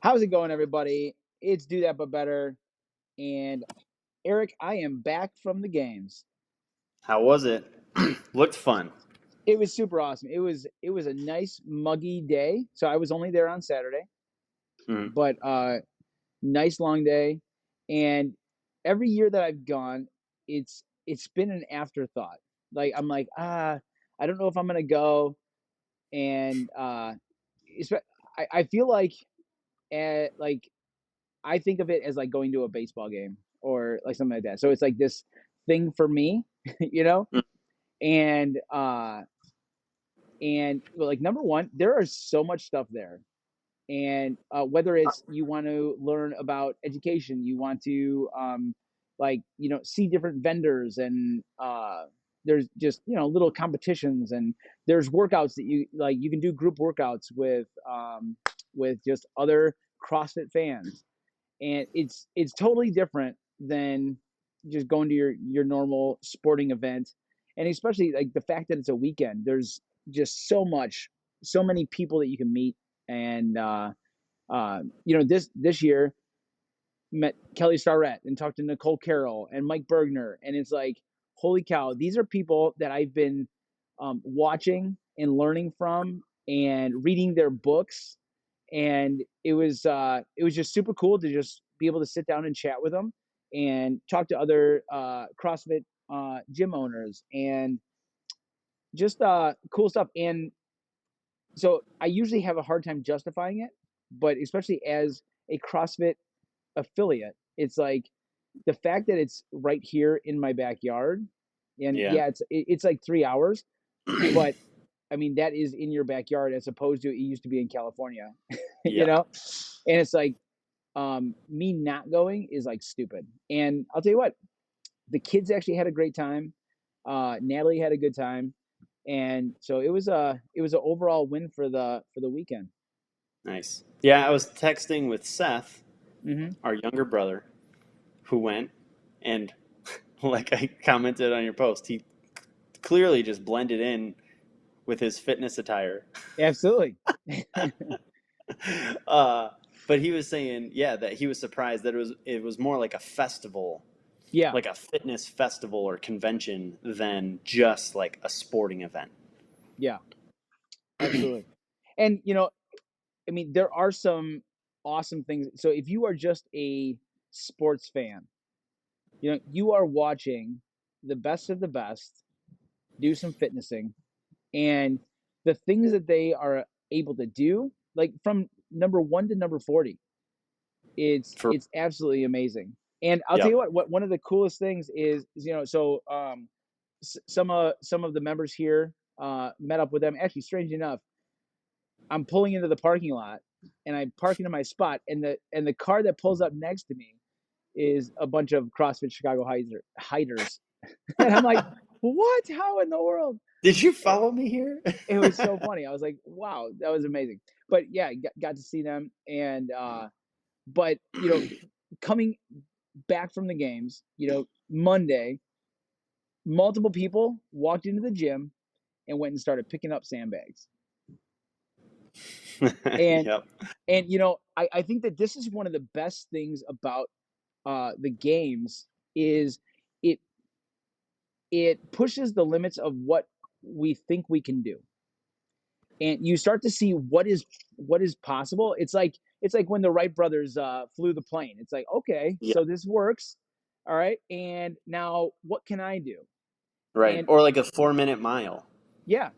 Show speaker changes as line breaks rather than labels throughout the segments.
How's it going, everybody? It's Do That But Better. And Eric, I am back from the games.
How was it? Looked fun.
It was super awesome. It was a nice muggy day. So I was only there on Saturday,
Mhm.
but nice long day. And every year that I've gone, it's been an afterthought. Like I'm like, I don't know if I'm gonna go. And I feel like I think of it as like going to a baseball game or like something like that. So it's like this thing for me, you know?
Mm.
And well, like number one, there is so much stuff there. And whether it's you want to learn about education, you want to see different vendors and there's just little competitions and there's workouts that you can do group workouts with just other CrossFit fans, and it's totally different than just going to your normal sporting event, and especially like the fact that it's a weekend. There's just so many people that you can meet, and this year met Kelly Starrett and talked to Nicole Carroll and Mike Bergner, and it's like, holy cow, these are people that I've been watching and learning from and reading their books, and it was just super cool to just be able to sit down and chat with them and talk to other CrossFit gym owners and just cool stuff. And so I usually have a hard time justifying it, but especially as a CrossFit affiliate, it's like the fact that it's right here in my backyard, and
Yeah.
yeah, it's like 3 hours, but I mean that is in your backyard as opposed to it used to be in California, you
Yeah.
know, and it's like me not going is like stupid. And I'll tell you what, the kids actually had a great time. Natalie had a good time, and so it was an overall win for the weekend.
Nice. Yeah, I was texting with Seth,
Mm-hmm.
our younger brother, who went, and like I commented on your post, he clearly just blended in with his fitness attire.
Absolutely.
uh, but he was saying, yeah, that he was surprised that it was more like a festival,
Yeah,
like a fitness festival or convention than just like a sporting event.
yeah, absolutely. And I mean, there are some awesome things. So if you are just a sports fan, you are watching the best of the best do some fitnessing, and the things that they are able to do, like from number 1 to number 40, it's
For
it's absolutely amazing. And I'll tell
Yep.
you what one of the coolest things is, so some of the members here met up with them. Actually, strange enough, I'm pulling into the parking lot and I park into my spot, and the car that pulls up next to me is a bunch of CrossFit Chicago hiders. And I'm like, what? How in the world?
Did you
It,
follow me here?
it was so funny. I was like, wow, that was amazing. But yeah, got to see them. And but coming back from the games, Monday, multiple people walked into the gym and went and started picking up sandbags. And
Yep.
I think that this is one of the best things about the games is it it pushes the limits of what we think we can do, and you start to see what is possible. It's like when the Wright brothers flew the plane. It's like, okay,
Yeah.
so this works, all right, and now what can I do?
Right.
And
Or like a 4 minute mile.
yeah,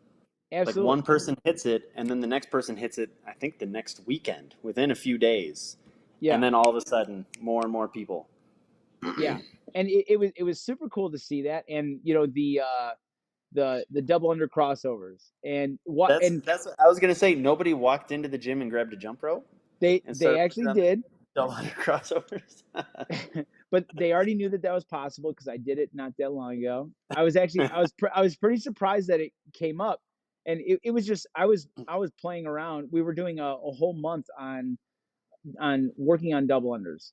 Like
absolutely.
one person hits it, and then the next person hits it, I think the next weekend, within a few days. And
Yeah,
then all of a sudden, more and more people.
yeah, and it was super cool to see that, and the double under crossovers, and what and
That's what I was gonna say. Nobody walked into the gym and grabbed a jump rope and
they
started
actually
working on the
did.
double under crossovers.
But they already knew that that was possible because I did it not that long ago. I was pretty surprised that it came up, and it was just I was playing around. We were doing a whole month on working on double unders,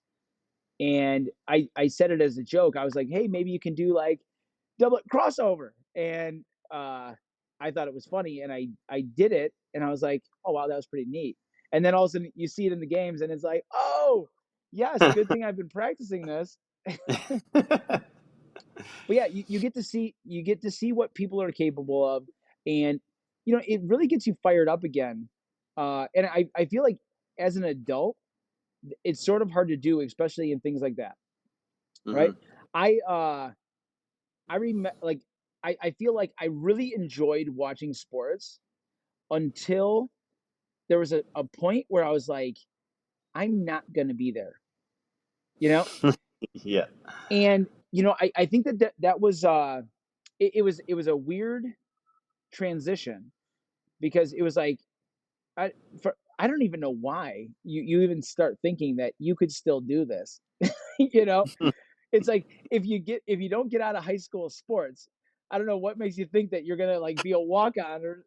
and I said it as a joke. I was like, hey, maybe you can do like double crossover, and I thought it was funny, and I did it, and I was like, oh wow, that was pretty neat. And then all of a sudden you see it in the games, and it's like, oh, yes, good thing I've been practicing this. But yeah, you get to see what people are capable of, and it really gets you fired up again. And I feel like as an adult, it's sort of hard to do, especially in things like that,
Hmm.
right? I remember, like, I feel like I really enjoyed watching sports until there was a point where I was like, I'm not gonna be there, you know?
Yeah.
And I think that was it was a weird transition, because it was like, I don't even know why you even start thinking that you could still do this. you know, it's like, if you don't get out of high school sports, I don't know what makes you think that you're gonna like be a walk on, or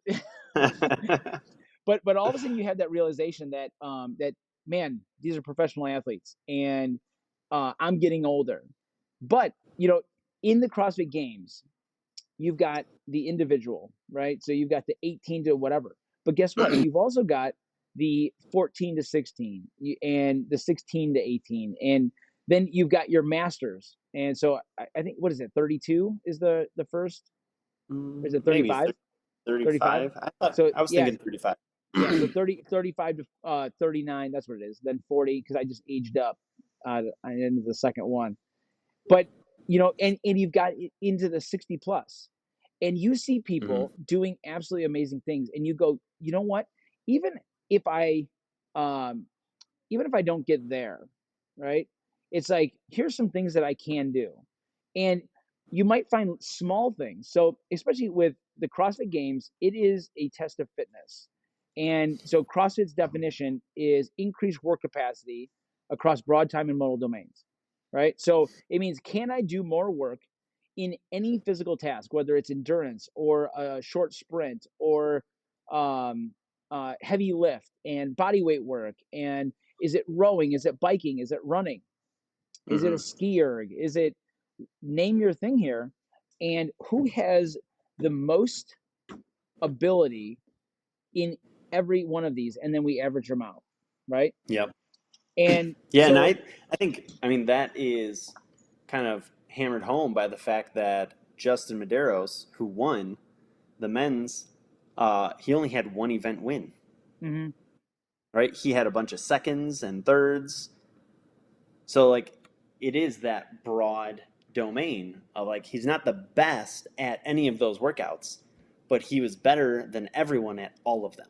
but all of a sudden you have that realization that man, these are professional athletes, and I'm getting older. But in the CrossFit Games, you've got the individual, right? So you've got the 18 to whatever. But guess what? You've also got the 14 to 16 and the 16 to 18. And then you've got your masters. And so I think, what is it? 32 is the first, or is it
Maybe
35? 35?
35.
So
I was
yeah,
thinking 35.
yeah. So 35 to 39, that's what it is. Then 40, because I just aged up into the second one. But and you've got into the 60 plus, and you see
Hmm.
people doing absolutely amazing things, and you go, you know what, even if I um even if I don't get there, right, it's like, here's some things that I can do. And you might find small things. So especially with the CrossFit Games, it is a test of fitness. And so CrossFit's definition is increased work capacity across broad time and modal domains, right? So it means, can I do more work in any physical task, whether it's endurance or a short sprint, or um, heavy lift and body weight work, and is it rowing? Is it biking? Is it running? Is it a
Hmm.
ski erg? Is it, name your thing here? And who has the most ability in every one of these? And then we average them out, right?
Yep.
And
Yeah, and
so,
I think, I mean, that is kind of hammered home by the fact that Justin Medeiros, who won the men's, he only had one event win,
mhm,
right? He had a bunch of seconds and thirds. So, like, it is that broad domain of, like, he's not the best at any of those workouts, but he was better than everyone at all of them.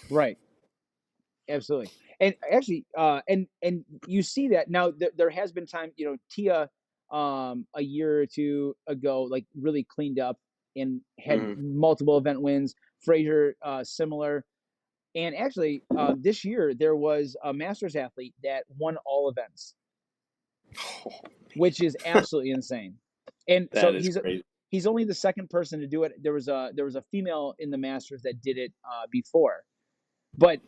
right, absolutely. And actually, and you see that now. There has been time, Tia, a year or two ago, like, really cleaned up and had
Hmm.
multiple event wins. Fraser, similar. And actually, this year there was a masters athlete that won all events, which is absolutely insane. And so
That is crazy.
he's only the second person to do it. There was a female in the masters that did it before. But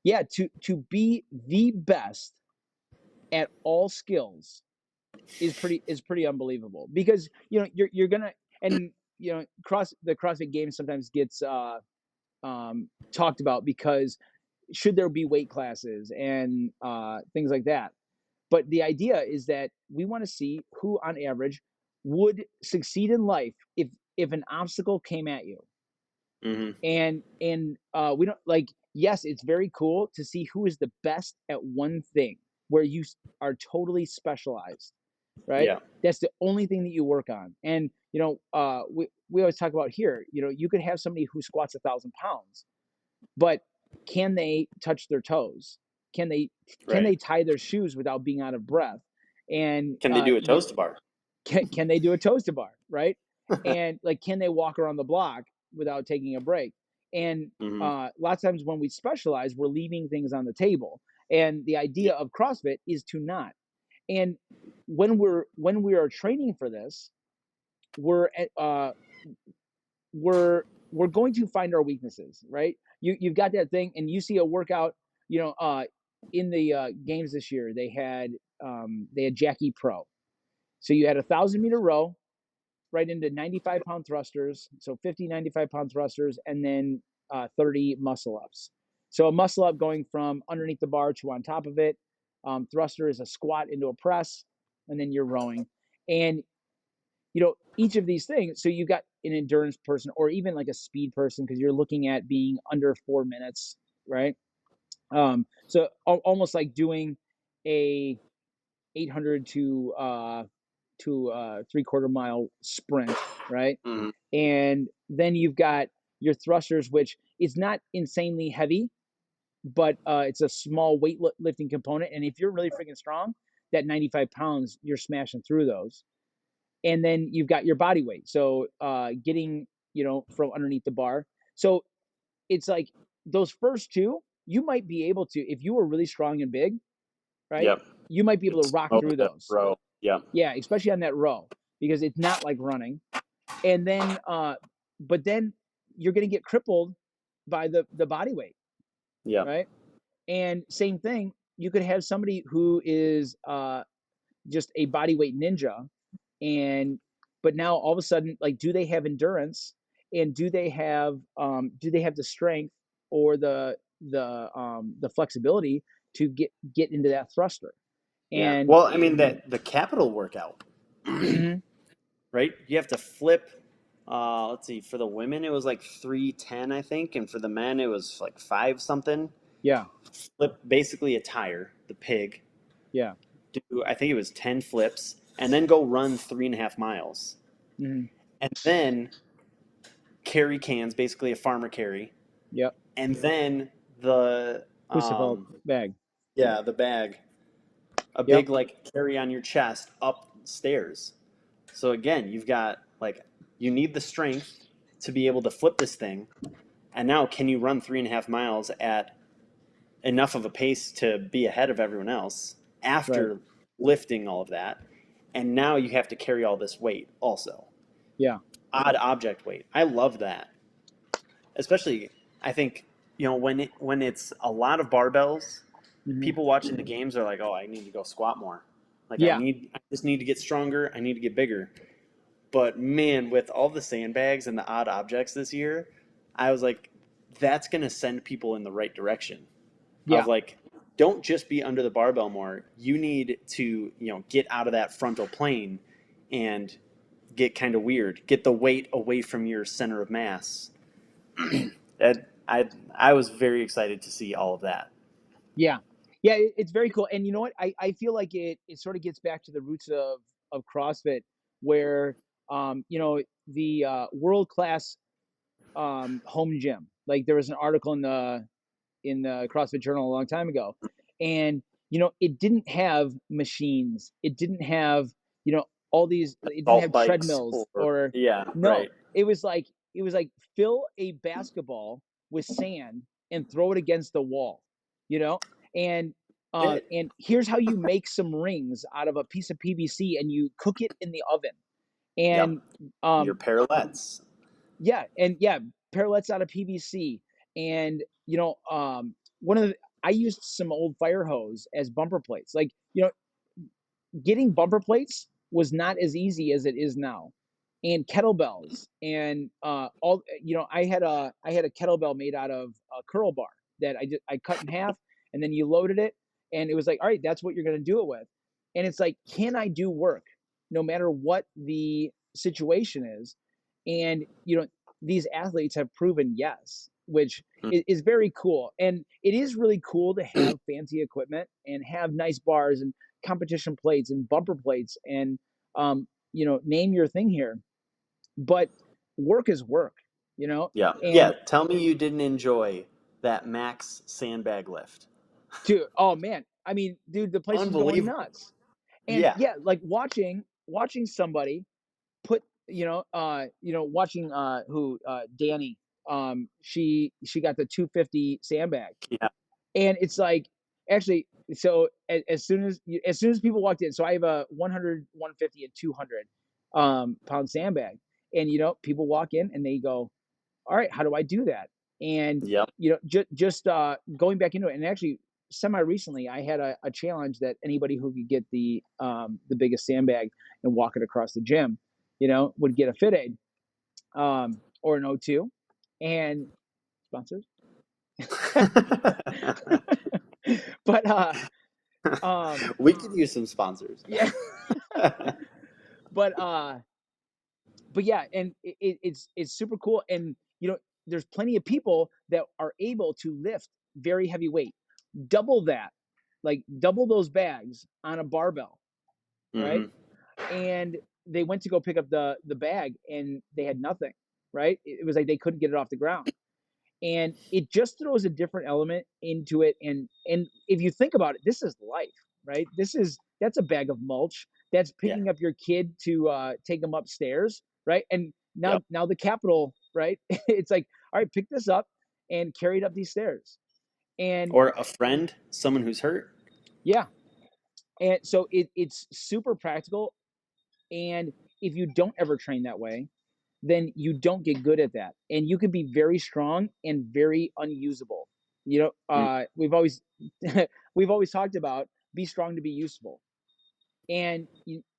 yeah, to be the best at all skills is pretty unbelievable, because you're gonna, and the CrossFit Games sometimes gets talked about, because should there be weight classes and things like that. But the idea is that we want to see who, on average, would succeed in life if an obstacle came at you.
Hmm.
And we don't, like, yes, it's very cool to see who is the best at one thing, where you are totally specialized, right?
Yeah.
That's the only thing that you work on. And we always talk about here, you could have somebody who squats 1,000 pounds, but can they touch their toes? Can they can
Right.
they tie their shoes without being out of breath? And
Can they do a toast bar?
can they do a toes to bar, right? And, like, can they walk around the block without taking a break? And
Hmm.
lots of times when we specialize, we're leaving things on the table. And the
Yeah.
idea of CrossFit is to not. And when we are training for this, we're we're going to find our weaknesses, right? You've got that thing, and you see a workout. In the games this year, they had Jackie Pro. So you had 1,000-meter row, right into 95-pound thrusters, so 50 95-pound thrusters, and then 30 muscle ups. So a muscle up going from underneath the bar to on top of it. Thruster is a squat into a press, and then you're rowing. And each of these things. So you got an endurance person, or even like a speed person, because you're looking at being under 4 minutes, right? So almost like doing a 800 to 3/4 mile sprint, right?
Mhm.
And then you've got your thrusters, which is not insanely heavy, but it's a small weightlifting component. And if you're really freaking strong, that 95 pounds, you're smashing through those. And then you've got your body weight. So getting, from underneath the bar. So it's like those first two, you might be able to, if you were really strong and big, right?
Yep.
You might be able to
It's
rock
smoke
through
that
those.
row. Yeah.
Yeah, especially on that row, because it's not like running. And then, but then you're going to get crippled by the body weight,
Yeah.
right? And same thing, you could have somebody who is just a body weight ninja, and but now all of a sudden, like, do they have endurance, and do they have the strength, or the flexibility to get into that thruster?
Yeah.
And
Well, I mean that the capital workout,
mhm,
right? You have to flip. Let's see. For the women, it was like 310, I think, and for the men, it was like five something.
yeah,
Flip basically a tire, the pig.
yeah,
Do I think it was 10 flips, and then go run 3.5 miles,
mhm,
and then carry cans, basically a farmer carry,
yep,
and then the
Husafell bag,
yeah, the bag, a
yep,
big like carry on your chest upstairs. So again, you've got like you need the strength to be able to flip this thing, and now can you run 3.5 miles at enough of a pace to be ahead of everyone else
right,
after lifting all of that? And now you have to carry all this weight also.
yeah,
Odd object weight. I love that. Especially I think, when it's a lot of barbells,
mhm,
people watching the games are like, "Oh, I need to go squat more." Like
yeah,
I just need to get stronger, I need to get bigger. But man, with all the sandbags and the odd objects this year, I was like, that's going to send people in the right direction. Of
yeah,
like, don't just be under the barbell more. You need to, get out of that frontal plane and get kind of weird. Get the weight away from your center of mass. And I was very excited to see all of that.
yeah, yeah. It's very cool. And you know what? I feel like it sort of gets back to the roots of CrossFit, where the world class home gym. Like, there was an article in the CrossFit Journal a long time ago, and it didn't have machines. It didn't have all these. It didn't
Salt
have
bikes
treadmills,
or
or
yeah,
no.
right.
It was like fill a basketball with sand and throw it against the wall, you know, and
Did
and here's how you make some rings out of a piece of PVC, and you cook it in the oven.
Yep.
And
Your
um,
parallettes.
yeah, parallettes out of PVC. And one of the I used some old fire hose as bumper plates. Like, getting bumper plates was not as easy as it is now. And kettlebells, and all I had a kettlebell made out of a curl bar that I cut in half, and then you loaded it, and it was like, all right, that's what you're going to do it with. And it's like, can I do work no matter what the situation is? And these athletes have proven yes, which is very cool. And it is really cool to have fancy equipment and have nice bars and competition plates and bumper plates, and name your thing here. But work is work,
Yeah. Yeah.
and
Tell me you didn't enjoy that max sandbag lift.
dude, oh man, I mean, dude, the place was going
Unbelievable.
nuts. And
Yeah.
yeah, like watching somebody put, watching who Danny, she got the 250 sandbag.
Yeah.
And it's like, actually, so as soon as people walked in, so I have a 100, 150, and 200 pound sandbag. And people walk in and they go, all right, how do I do that? And
Yep.
just going back into it. And actually, semi recently, I had a challenge that anybody who could get the biggest sandbag and walk it across the gym, would get a Fit Aid, or an O2. And sponsors. But um,
We could use some sponsors.
yeah, but yeah, and it's super cool, and there's plenty of people that are able to lift very heavy weight, double that, like double those bags on a barbell, right?
Hmm.
And they went to go pick up the bag and they had nothing, right? It was like they couldn't get it off the ground. And it just throws a different element into it. And if you think about it, this is life, right? That's a bag of mulch. That's
Yeah.
picking up your kid to take them upstairs, right? And now
Yep.
now the capital, right? It's like, all right, pick this up and carry it up these stairs. And
Or a friend, someone who's hurt.
yeah, and so it's super practical. And if you don't ever train that way, then you don't get good at that, and you can be very strong and very unusable.
Mm.
We've always we've always talked about be strong to be useful. And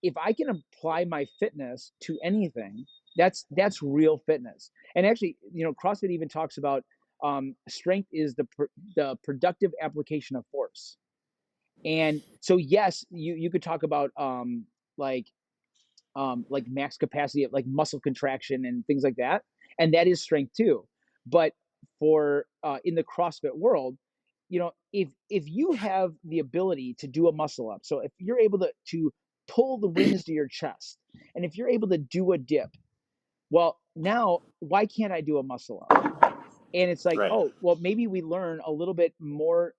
if I can apply my fitness to anything, that's real fitness. And actually, CrossFit even talks about strength is the productive application of force. And so yes, you could talk about like max capacity of like muscle contraction and things like that, and that is strength too. But for in the CrossFit world, if you have the ability to do a muscle up, so if you're able to pull the rings to your chest, and if you're able to do a dip, well, now why can't I do a muscle up? And it's like,
Right.
oh, well, maybe we learn a little bit more,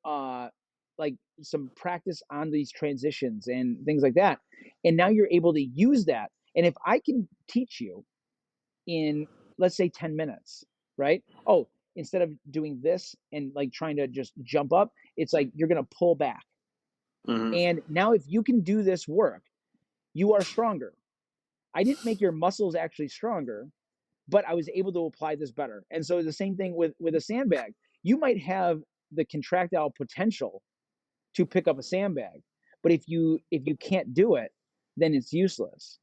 like some practice on these transitions and things like that, and now you're able to use that. And if I can teach you in, let's say, 10 minutes, right? Oh, instead of doing this and like trying to just jump up, it's like you're going to pull back.
Hmm.
And now if you can do this work, you are stronger. I didn't make your muscles actually stronger, but I was able to apply this better. And so the same thing with a sandbag. You might have the contractile potential to pick up a sandbag, but if you can't do it, then it's useless.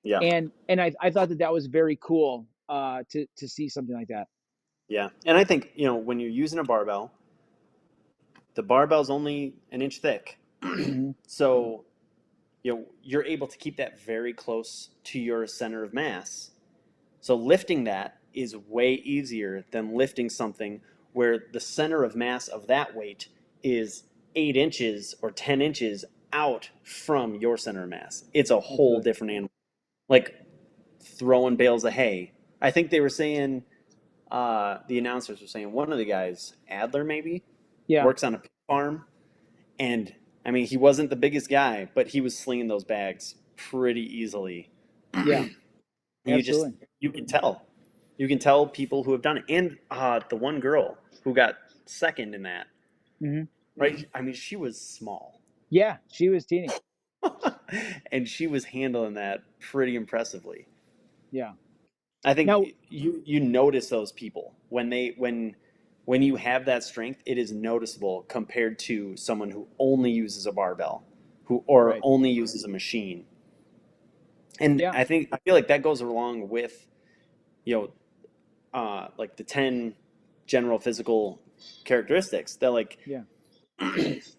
Yeah.
And I thought that was very cool to see something like that.
Yeah. And I think, when you're using a barbell, the barbell's only an inch thick.
Hmm.
So, you're able to keep that very close to your center of mass. So lifting that is way easier than lifting something where the center of mass of that weight is 8 inches or 10 inches out from your center of mass. It's a whole
Absolutely.
different animal. Like throwing bales of hay. I think they were saying, the announcers were saying one of the guys, Adler maybe,
Yeah.
works on a pig farm. And I mean, he wasn't the biggest guy, but he was slinging those bags pretty easily.
Yeah.
You just
Absolutely.
you can tell. You can tell people who have done it. And the one girl who got second in that,
Hmm.
right? I mean, she was small.
Yeah. She was teeny.
And she was handling that pretty impressively.
Yeah.
I think
Now.
you notice those people when you have that strength, it is noticeable compared to someone who only uses a barbell, who or
Right.
only uses a machine. And
Yeah.
I feel like that goes along with, you know, like the 10 general physical characteristics that like
Yeah.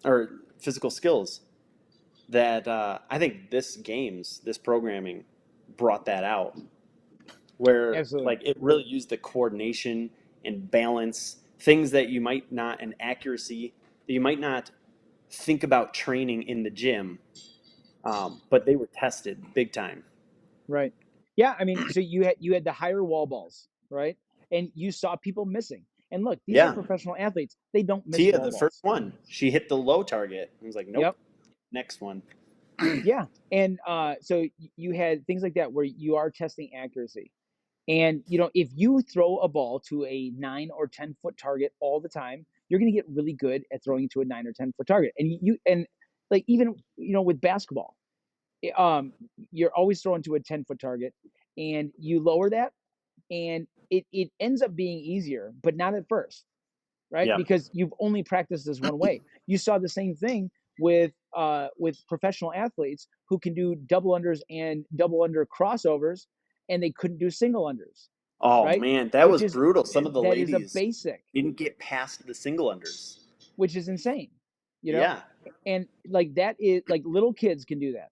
or physical skills that I think this programming brought that out where
Absolutely.
like it really used the coordination and balance things that you might not and accuracy that you might not think about training in the gym, but they were tested big time.
Right. Yeah. I mean, so you had the higher wall balls, right? And you saw people missing. And look, these are
Yeah,
professional athletes. They don't miss
Tia,
wall
the first
balls.
one, she hit the low target. I was like,
Yep.
nope, next one.
Yeah. And so you had things like that where you are testing accuracy. And if you throw a ball to a 9 or 10 foot target all the time, you're going to get really good at throwing to a 9 or 10 foot target. And like even with basketball, you're always throwing to a 10 foot target, and you lower that, and it ends up being easier, but not at first, right?
Yeah.
Because you've only practiced this one way. You saw the same thing with professional athletes who can do double unders and double under crossovers, and they couldn't do single unders.
Oh
right?
man, that
Which
was
is
brutal. Some of the
that is a
ladies
basic,
didn't get past the single unders.
which is insane, you know?
Yeah.
And like that is like little kids can do that,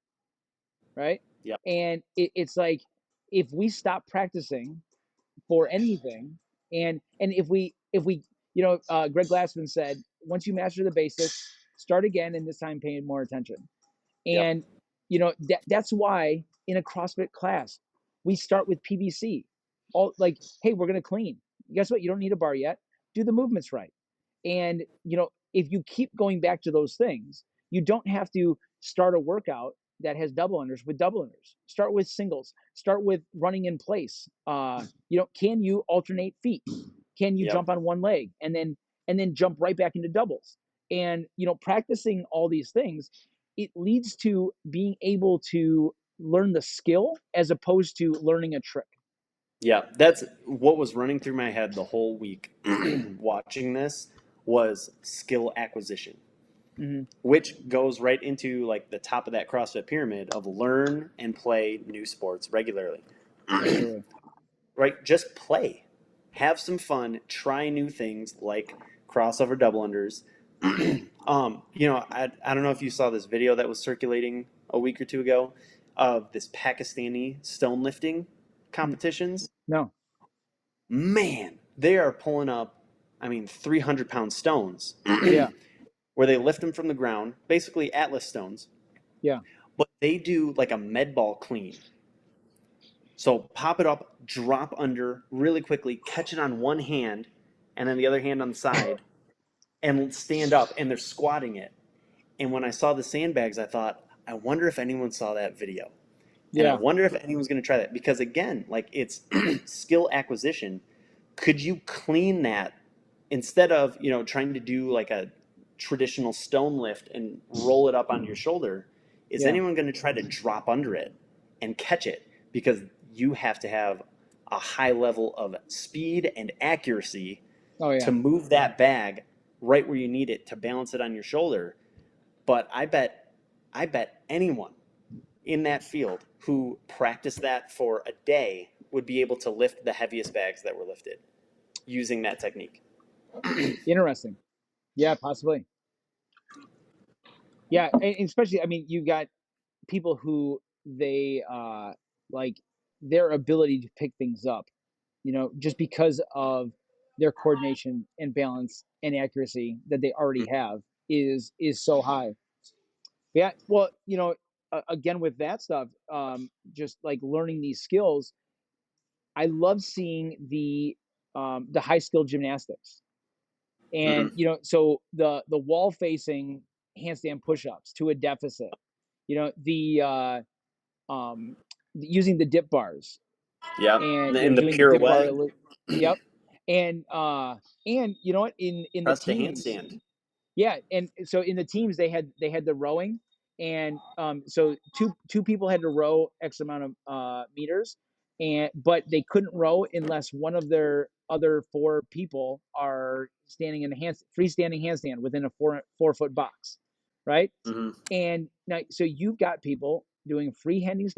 right?
Yep.
And it's like if we stop practicing for anything, and if we Greg Glassman said, once you master the basics, start again, and this time paying more attention.
Yep.
And that's why in a CrossFit class we start with PVC. All like, hey, we're gonna clean. Guess what? You don't need a bar yet. Do the movements right. And if you keep going back to those things, you don't have to start a workout that has double unders with double unders. Start with singles. Start with running in place. Can you alternate feet? Can you
Yep.
jump on one leg and then jump right back into doubles? And practicing all these things, it leads to being able to learn the skill as opposed to learning a trick.
Yeah, that's what was running through my head the whole week watching this was skill acquisition,
Mm-hmm.
which goes right into like the top of that CrossFit pyramid of learn and play new sports regularly.
Absolutely.
Right? Just play. Have some fun, try new things like crossover double unders. I don't know if you saw this video that was circulating a week or two ago of this Pakistani stone lifting competitions.
No.
Man, they are pulling up, 300-pound stones
Yeah.
where they lift them from the ground, basically Atlas stones,
Yeah.
but they do like a med ball clean. So pop it up, drop under really quickly, catch it on one hand, and then the other hand on the side, and stand up, and they're squatting it. And when I saw the sandbags, I thought, I wonder if anyone saw that video. And I
Yeah.
wonder if anyone's going to try that. Because again, like it's skill acquisition. Could you clean that instead of, trying to do like a traditional stone lift and roll it up on your shoulder? Is
Yeah.
anyone going to try to drop under it and catch it? Because you have to have a high level of speed and accuracy
Oh
to
yeah.
move that bag right where you need it to balance it on your shoulder. But I bet anyone in that field who practiced that for a day would be able to lift the heaviest bags that were lifted using that technique.
Interesting. Yeah, possibly. Yeah, and especially, I mean, you got people who they like their ability to pick things up, just because of their coordination and balance and accuracy that they already have is so high. Yeah, well, again with that stuff, just like learning these skills, I love seeing the high skill gymnastics. And
Mm-hmm.
so the wall facing handstand push-ups to a deficit, the using the dip bars,
Yep.
and
And the
doing the dip bar.
pirouette,
Yep. And you know what, in the
press to
teams,
handstand.
yeah, and so in the teams they had the rowing, and so two people had to row X amount of meters, but they couldn't row unless one of their other four people are standing in a freestanding handstand within a 4 foot box, right?
Mm-hmm.
And now, so you've got people doing freehanding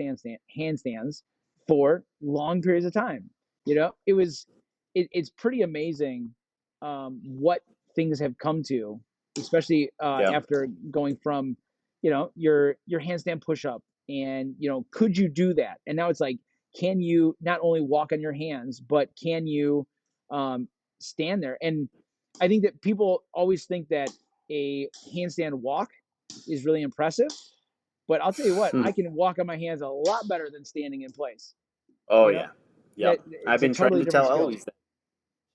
handstands for long periods of time. It's pretty amazing what things have come to, especially
Yep.
after going from, your handstand push up, and could you do that? And now it's like, can you not only walk on your hands, but can you um, stand there? And I think that people always think that a handstand walk is really impressive. But I'll tell you what, I can walk on my hands a lot better than standing in place.
Oh
You know,
yeah.
that
Yep. I've
it's a
been trying
totally
to
different
tell
skill.
Eloise that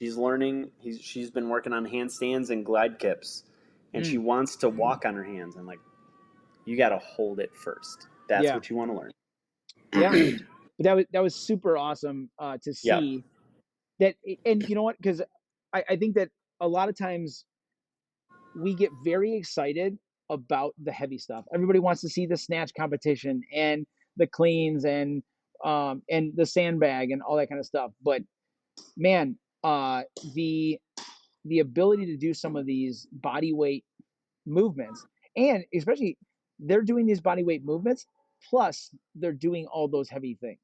she's learning. She's been working on handstands and glide kips, and she
Mm,
wants to walk on her hands. I'm like, you got to hold it first. That's
yeah,
what you want to
yeah.
learn.
But that was super awesome to
Yep.
see that. And you know what? Because I think that a lot of times we get very excited about the heavy stuff. Everybody wants to see the snatch competition and the cleans and the sandbag and all that kind of stuff. But man, uh, the the ability to do some of these body weight movements, and especially they're doing these body weight movements, plus they're doing all those heavy things.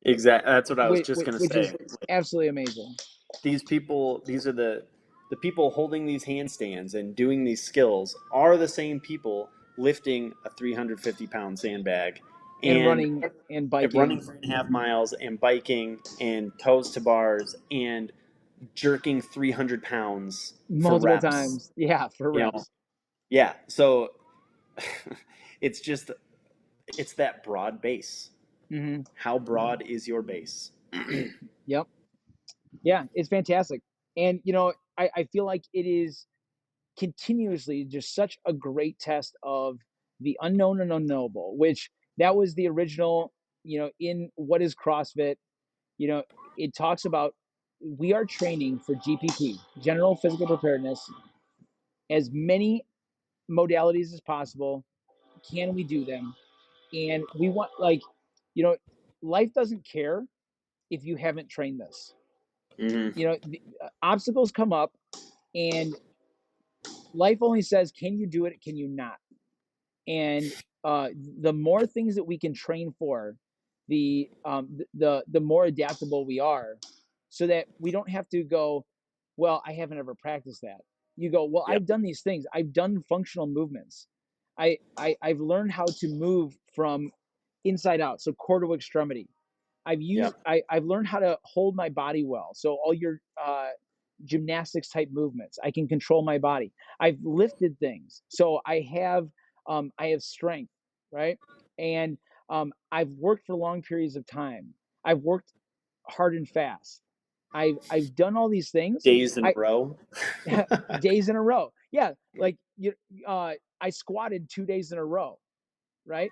Exactly. That's what I was just gonna
which is
say.
absolutely amazing.
These people, these are the people holding these handstands and doing these skills are the same people lifting a 350-pound sandbag
And
and
running and
running
biking
3.5 miles and biking and toes to bars and jerking 300 pounds for
multiple
reps.
times. Yeah, for
You know,
reps.
yeah. So it's just it's that broad base.
Hmm.
How broad is your base?
Yep. Yeah, it's fantastic. And I feel like it is continuously just such a great test of the unknown and unknowable, which that was the original, in what is CrossFit, you know, it talks about we are training for GPP, general physical preparedness, as many modalities as possible. Can we do them? And we want, like, you know, life doesn't care if you haven't trained this.
Hmm.
Obstacles come up, and life only says, can you do it? Can you not? And uh, the more things that we can train for, the more adaptable we are, so that we don't have to go, well, I haven't ever practiced that. You go, well,
Yep.
I've done these things. I've done functional movements. I've learned how to move from inside out, so core to extremity.
Yep.
I've learned how to hold my body well. So all your gymnastics type movements, I can control my body. I've lifted things, so I have strength, right? And I've worked for long periods of time. I've worked hard and fast. I've done all these things.
Days in a
I
row.
days in a row. Yeah, like I squatted 2 days in a row, right?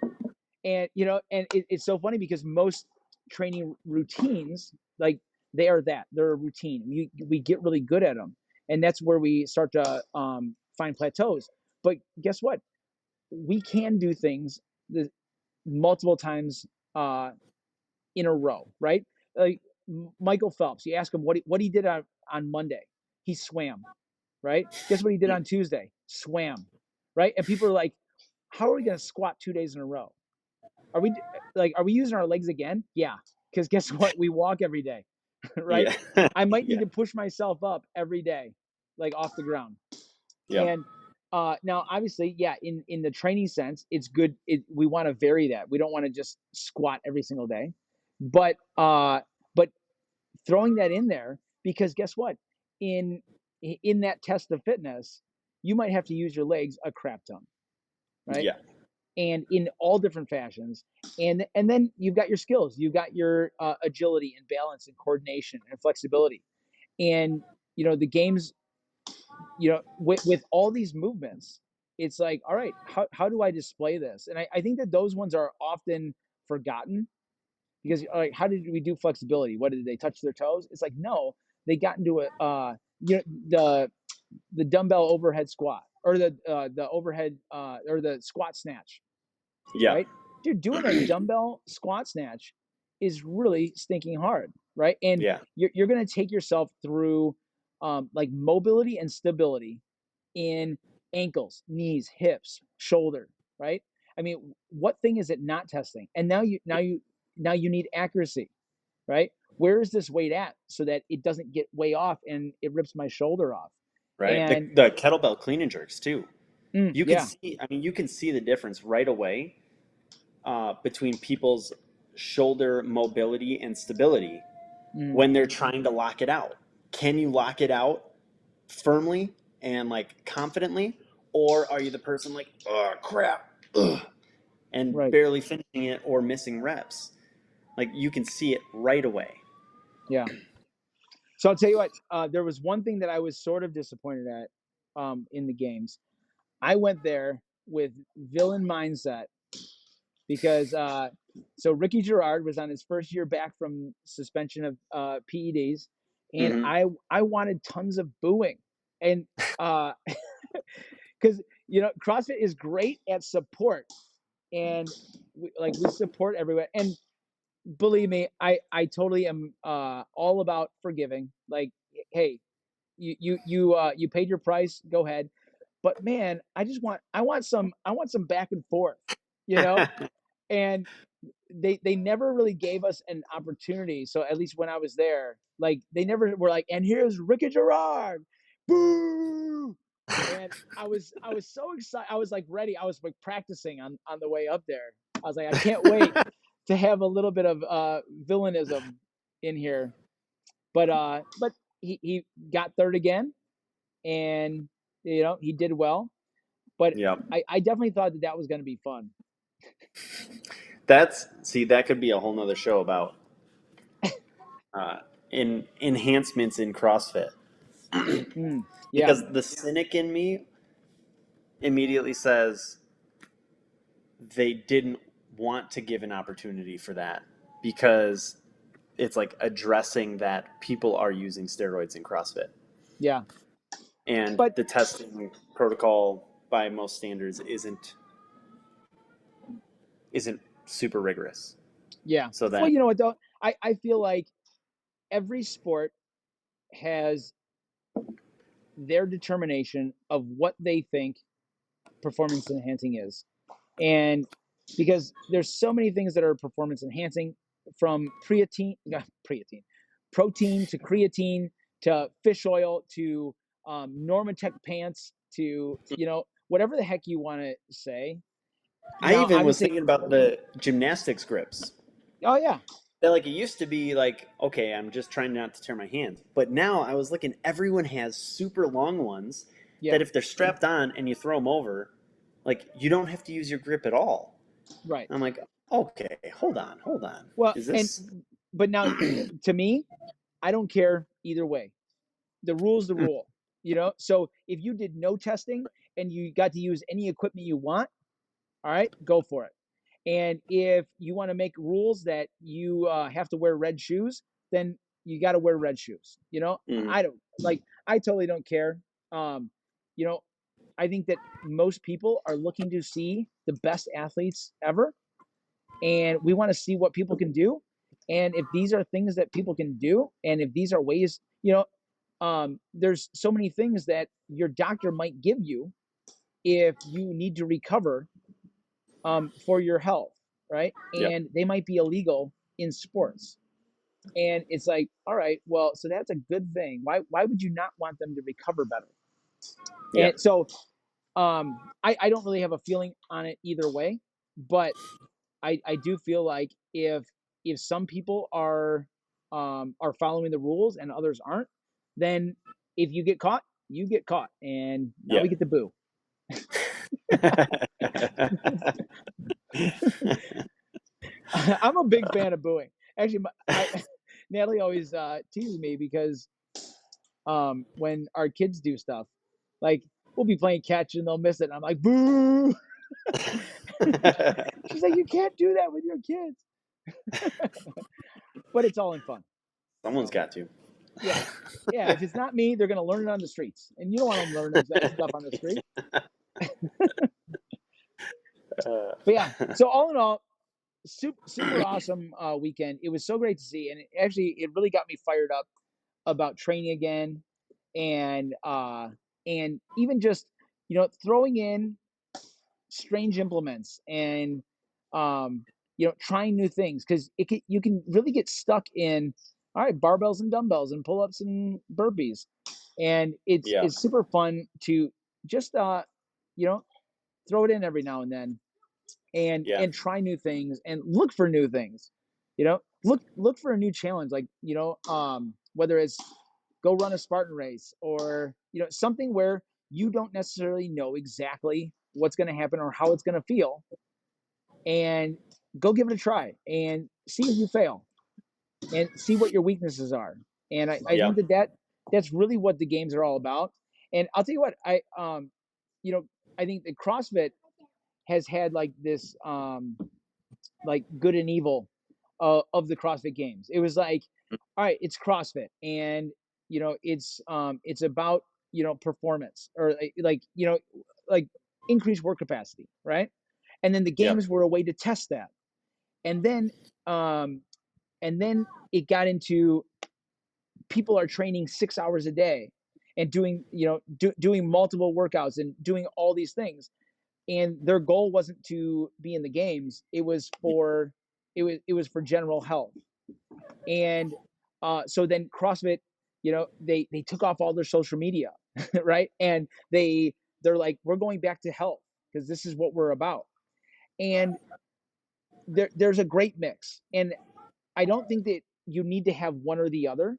And it's so funny because most training routines, like, they are that they're a routine. We get really good at them, and that's where we start to find plateaus. But guess what? We can do things multiple times uh, in a row, right? Like Michael Phelps, you ask him what he did on Monday. He swam, right? Guess what he did on Tuesday? Swam, right? And people are like, how are we going to squat 2 days in a row? Are we using our legs again? Yeah, because guess what? We walk every day, right?
Yeah.
I might need
Yeah.
to push myself up every day, like off the ground.
Yep.
And now, obviously, yeah, in the training sense, it's good. We want to vary that. We don't want to just squat every single day, but but throwing that in there, because guess what? In in that test of fitness, you might have to use your legs a crap ton, right?
Yeah.
And in all different fashions. And then you've got your skills. You've got your agility and balance and coordination and flexibility. And the games, with all these movements, it's like, all right, how do I display this? And I think that those ones are often forgotten, because, like, how did we do flexibility? What, did they touch their toes? It's like, no, they got into a the dumbbell overhead squat, or the overhead or the squat snatch,
Yeah.
right? Dude, doing a dumbbell squat snatch is really stinking hard, right? And
Yeah.
you're going to take yourself through like mobility and stability in ankles, knees, hips, shoulder, right? I mean, what thing is it not testing? And now you need accuracy, right? Where is this weight at, so that it doesn't get way off and it rips my shoulder off?
Right. The
And
the kettlebell clean and jerks too. You can
yeah.
see. I mean, you can see the difference right away between people's shoulder mobility and stability
Mm,
when they're trying to lock it out. Can you lock it out firmly and like confidently, or are you the person like, oh crap, ugh, and
right.
barely finishing it or missing reps? Like you can see it right away.
Yeah. So I'll tell you what, there was one thing that I was sort of disappointed at in the games. I went there with villain mindset, because so Ricky Gerard was on his first year back from suspension of PEDs, and
Hmm.
I wanted tons of booing, and uh, because CrossFit is great at support, and we support everyone, and believe me, I totally am all about forgiving. Like, hey, you paid your price, go ahead. But man, I want some back and forth, you know. And they never really gave us an opportunity. So at least when I was there, like they never were like, and here's Ricky Gerard, boo. And I was so excited. I was like ready. I was like practicing on the way up there. I was like, I can't wait to have a little bit of villainism in here. But he got third again, and he did well. But
Yeah.
I definitely thought that was going to be fun.
That could be a whole nother show about uh, in enhancements in CrossFit.
Yeah,
Because the cynic in me immediately says they didn't want to give an opportunity for that because it's like addressing that people are using steroids in CrossFit.
yeah.
And
But
the testing protocol by most standards isn't super rigorous.
yeah.
So
Well,
that
you know what though? I feel like every sport has their determination of what they think performance enhancing is. And because there's so many things that are performance enhancing, from protein to creatine to fish oil to Normatec pants to whatever the heck you want to say.
I
Now I
even
would
was
say,
thinking about the gymnastics grips.
oh yeah,
That like it used to be like, okay, I'm just trying not to tear my hand. But now I was looking, everyone has super long ones
yeah,
that if they're strapped on and you throw them over, like you don't have to use your grip at all.
right.
I'm like, okay, hold on.
Well,
Is
and
this
but now to me, I don't care either way. The rule's the rule, So if you did no testing and you got to use any equipment you want, all right, go for it. And if you want to make rules that you have to wear red shoes, then you got to wear red shoes.
mm,
I don't like. I totally don't care. Um, you know, I think that most people are looking to see the best athletes ever, and we want to see what people can do. And if these are things that people can do, and if these are ways, there's so many things that your doctor might give you if you need to recover for your health, right?
yep,
And they might be illegal in sports. And it's like, all right, well, so that's a good thing. Why would you not want them to recover better?
yep,
And so I don't really have a feeling on it either way, but I do feel like if some people are following the rules and others aren't, then if you get caught, you get caught, and now we
yep.
get the boo. I'm a big fan of booing. Actually, Natalie always teases me because when our kids do stuff, like we'll be playing catch and they'll miss it, and I'm like, boo. She's like, you can't do that with your kids, but it's all in fun.
Someone's
So
got to.
yeah, yeah. If it's not me, they're gonna learn it on the streets, and you don't want them learning that stuff on the street. But yeah, so all in all, super awesome weekend. It was so great to see, and it really got me fired up about training again, and even just throwing in strange implements and trying new things, because you can really get stuck in, all right, barbells and dumbbells and pull-ups and burpees, and it's
Yeah,
it's super fun to just you know throw it in every now and then, and
yeah,
and try new things and look for new things. Look for a new challenge, like whether it's go run a Spartan race, or something where you don't necessarily know exactly what's going to happen or how it's going to feel, and go give it a try and see if you fail and see what your weaknesses are. And I
yeah,
think that's really what the games are all about. And I'll tell you what, you know I think that CrossFit has had like this like good and evil of the CrossFit Games. It was like, all right, it's CrossFit, and it's about performance, or like increased work capacity, right? And then the
yeah,
games were a way to test that, and then um, it got into people are training 6 hours a day and doing doing multiple workouts and doing all these things, and their goal wasn't to be in the games, it was for it was for general health. And so then CrossFit, they took off all their social media, right? And they're like, we're going back to health because this is what we're about. And there's a great mix. And I don't think that you need to have one or the other.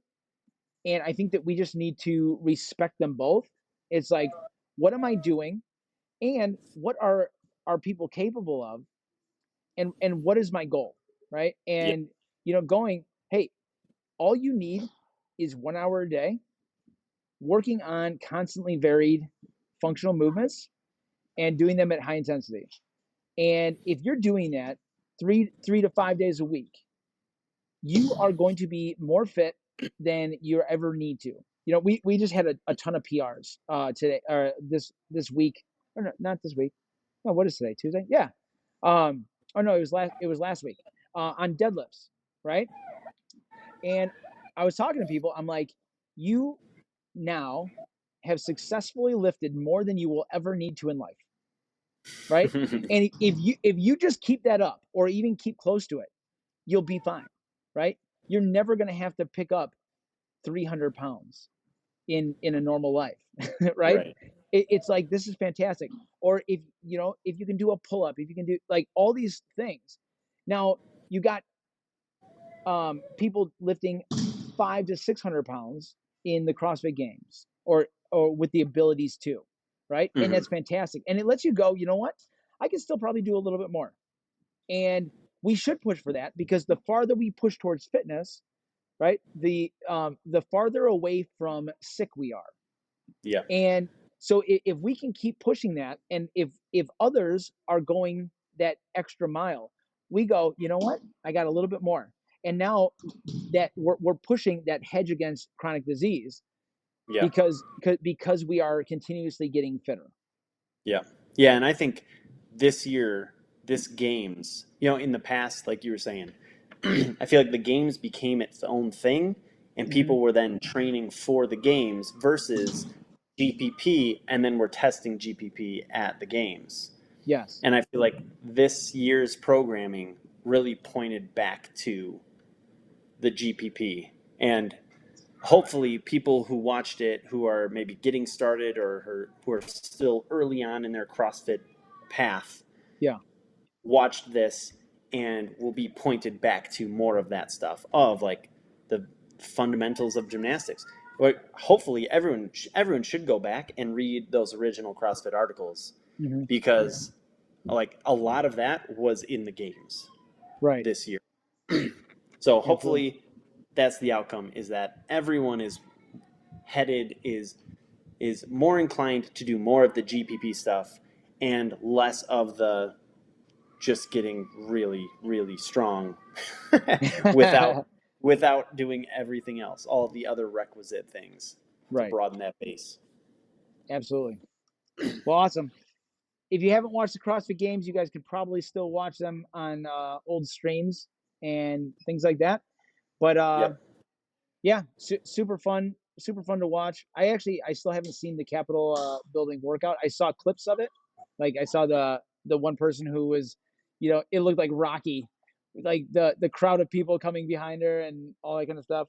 And I think that we just need to respect them both. It's like, what am I doing? And what are people capable of? And what is my goal? Right.
Yeah.
And going, hey, all you need is 1 hour a day working on constantly varied functional movements and doing them at high intensity. And if you're doing that 3 to 5 days a week, you are going to be more fit than you ever need to. We just had a ton of PRs today or this week. Or no, not this week. No, what is today? Tuesday? Yeah. Oh no, it was last week on deadlifts, right? And I was talking to people. I'm like, you now have successfully lifted more than you will ever need to in life, right? And if you just keep that up or even keep close to it, you'll be fine, right? You're never going to have to pick up 300 pounds in a normal life, right?
Right.
It's like, this is fantastic. Or if you can do a pull-up, if you can do like all these things. Now you got people lifting 500 to 600 pounds in the CrossFit Games, or with the abilities to, right? And
Hmm.
that's fantastic. And it lets you go, you know what? I can still probably do a little bit more. And we should push for that, because the farther we push towards fitness, right, the farther away from sick we are.
Yeah.
And so if we can keep pushing that, and if others are going that extra mile, we go, you know what? I got a little bit more. And now that we're pushing that hedge against chronic disease,
Yeah.
because we are continuously getting fitter.
Yeah. Yeah. And I think this year, this games, in the past, like you were saying, I feel like the games became its own thing, and
Hmm.
people were then training for the games versus GPP, and then we're testing GPP at the games.
Yes.
And I feel like this year's programming really pointed back to the GPP. And hopefully, people who watched it, who are maybe getting started or who are still early on in their CrossFit path,
Yeah.
watched this and will be pointed back to more of that stuff, of like the fundamentals of gymnastics. But hopefully, everyone should go back and read those original CrossFit articles,
Hmm.
because like a lot of that was in the games
Right.
this year. So
Absolutely.
hopefully that's the outcome, is that everyone is more inclined to do more of the GPP stuff and less of the just getting really, really strong without without doing everything else, all of the other requisite things to
Right.
broaden that base.
Absolutely. Well, awesome. If you haven't watched the CrossFit Games, you guys could probably still watch them on old streams and things like that. But
Yep.
yeah, super fun to watch. I still haven't seen the Capitol building workout. I saw clips of it. Like, I saw the one person who was, it looked like Rocky, like the crowd of people coming behind her and all that kind of stuff.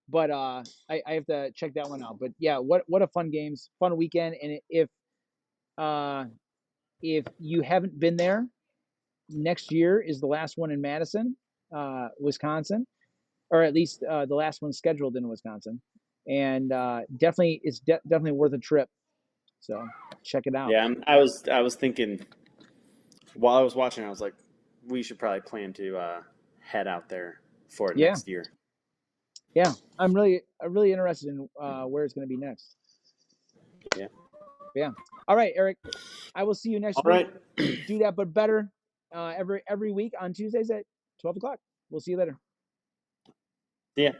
But I have to check that one out. But yeah, what a fun weekend. And uh, if you haven't been there, next year is the last one in Madison, Wisconsin, or at least the last one scheduled in Wisconsin. And definitely, it's definitely worth a trip. So check it out.
Yeah, I was thinking while I was watching, I was like, we should probably plan to head out there for it
Yeah,
next year.
yeah. I'm really interested in where it's going to be next.
Yeah.
Yeah. All right, Eric. I will see you next
All
week.
right.
Do that, but better. Every week on Tuesdays at 12 o'clock. We'll see you later.
Yeah.